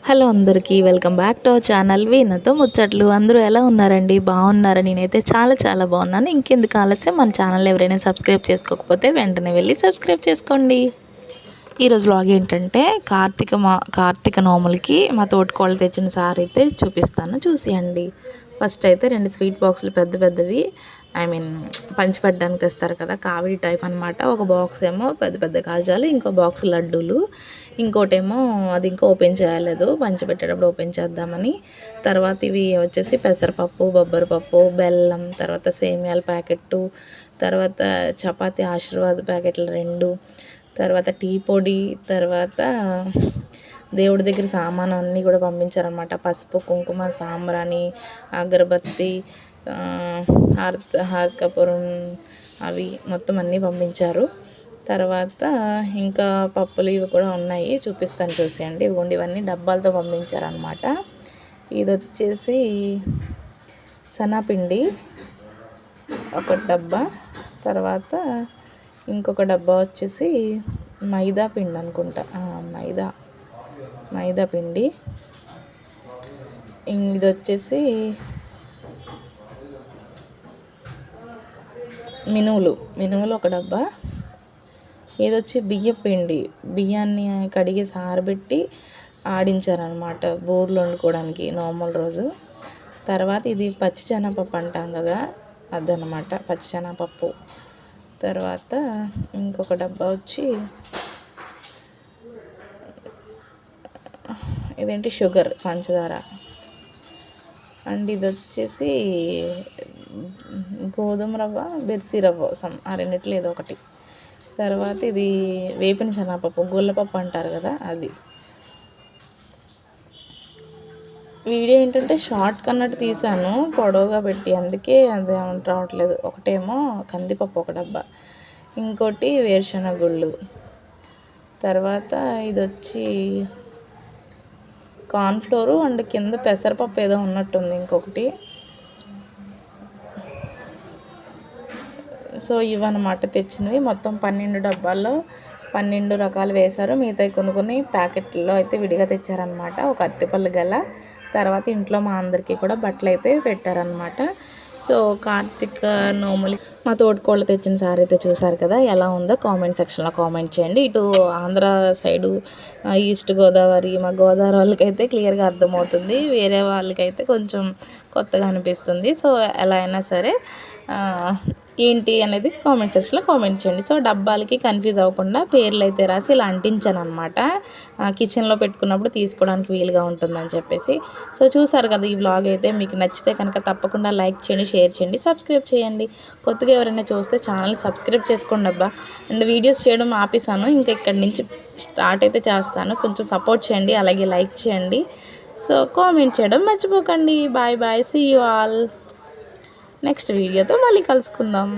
Hello అందరికీ welcome back to our channel వీణతో ముచ్చట్లు. అందరూ ఎలా ఉన్నారండి? బాగున్నారా? నేనైతే చాలా బాగున్నాను. ఇంకెందుకు ఆలస్యం, మన ఛానల్ ఎవరైనా సబ్స్క్రైబ్ చేసుకోకపోతే వెంటనే వెళ్ళి సబ్స్క్రైబ్ చేసుకోండి. ఈరోజు వ్లాగ్ ఏంటంటే కార్తీక నోములకి మా తోటికోళ్ళు తెచ్చిన సారీ అయితే చూపిస్తాను, చూసేయండి. ఫస్ట్ అయితే 2 స్వీట్ బాక్సులు పెద్దవి, పంచిపెట్టడానికి తెస్తారు కదా, కావిడి టైప్ అనమాట. ఒక బాక్స్ ఏమో పెద్ద కాజాలు, ఇంకో బాక్స్ లడ్డూలు, ఇంకోటేమో అది ఇంకా ఓపెన్ చేయలేదు, పంచిపెట్టేటప్పుడు ఓపెన్ చేద్దామని. తర్వాత ఇవి వచ్చేసి పెసరపప్పు, బొబ్బరిపప్పు, బెల్లం, తర్వాత సేమియాల ప్యాకెట్టు, తర్వాత చపాతీ ఆశీర్వాద్ ప్యాకెట్లు 2, తర్వాత టీ పొడి, తర్వాత దేవుడి దగ్గర సామాను అన్నీ కూడా పంపించారనమాట. పసుపు, కుంకుమ, సాంబ్రాణి, అగరబత్తి, హారకపురం, అవి మొత్తం అన్నీ పంపించారు. తర్వాత ఇంకా పప్పులు ఇవి కూడా ఉన్నాయి, చూపిస్తాను చూసేయండి. ఇవన్నీ డబ్బాలతో పంపించారనమాట. ఇది వచ్చేసి శనగపిండి ఒక డబ్బా, తర్వాత ఇంకొక డబ్బా వచ్చేసి మైదా పిండి అనుకుంటా, మైదా పిండి. ఇది వచ్చేసి మినుములు ఒక డబ్బా. ఇది వచ్చి బియ్యం పిండి, బియ్యాన్ని కడిగేసి ఆరబెట్టి ఆడించారనమాట బూరెలు వండుకోవడానికి నోముల రోజు. తర్వాత ఇది పచ్చిశనగపప్పు అంటాం కదా, అదనమాట పచ్చిశనగపప్పు. తర్వాత ఇంకొక డబ్బా వచ్చి ఇదేంటి షుగర్, పంచదార. అండ్ ఇది వచ్చేసి గోధుమ రవ్వ, బెర్సీ రవ్వ, ఆ రెండిట్లో ఏదో ఒకటి. తర్వాత ఇది వేపిన శనగపప్పు, గుల్లపప్పు అంటారు కదా, అది. వీడియో ఏంటంటే షార్ట్ కన్నట్టు తీసాను, పొడవుగా పెట్టి, అందుకే అది రావట్లేదు. ఒకటేమో కందిపప్పు ఒక డబ్బా, ఇంకోటి వేరుశనగ గుళ్ళు. తర్వాత ఇది వచ్చి కార్న్ఫ్లోరు అండ్ కింద పెసరపప్పు ఏదో ఉన్నట్టుంది ఇంకొకటి. సో ఇవన్నమాట తెచ్చినవి. మొత్తం 12 డబ్బాల్లో 12 రకాలు వేశారు. మిగతాయి కొన్ని ప్యాకెట్లో అయితే విడిగా తెచ్చారనమాట. ఒక అరటిపళ్ళు గల. తర్వాత ఇంట్లో మా అందరికీ కూడా బట్టలు అయితే పెట్టారనమాట. సో కార్తీక నోములు మా తోటికోళ్ళు తెచ్చిన సారీ అయితే చూసారు కదా, ఎలా ఉందో కామెంట్ సెక్షన్లో కామెంట్ చేయండి. ఇటు ఆంధ్ర సైడు, ఈస్ట్ గోదావరి, మా గోదావరి వాళ్ళకైతే క్లియర్గా అర్థమవుతుంది, వేరే వాళ్ళకైతే కొంచెం కొత్తగా అనిపిస్తుంది. సో ఎలా అయినా సరే ఏంటి అనేది కామెంట్ సెక్షన్లో కామెంట్ చేయండి. సో డబ్బాలకి కన్ఫ్యూజ్ అవ్వకుండా పేర్లు అయితే రాసి ఇలా అంటించాను అనమాట, కిచెన్లో పెట్టుకున్నప్పుడు తీసుకోవడానికి వీలుగా ఉంటుందని చెప్పేసి. సో చూసారు కదా, ఈ వ్లాగ్ అయితే మీకు నచ్చితే కనుక తప్పకుండా లైక్ చేయండి, షేర్ చేయండి, సబ్స్క్రైబ్ చేయండి. కొత్తగా ఎవరైనా చూస్తే ఛానల్ సబ్స్క్రైబ్ చేసుకోండి అబ్బా. అండ్ వీడియోస్ చేయడం ఆపేసాను, ఇంకా ఇక్కడి నుంచి స్టార్ట్ అయితే చేస్తాను. కొంచెం సపోర్ట్ చేయండి, అలాగే లైక్ చేయండి. సో కామెంట్ చేయడం మర్చిపోకండి. Bye, see you all. Next వీడియోతో మళ్ళీ కలుసుకుందాం.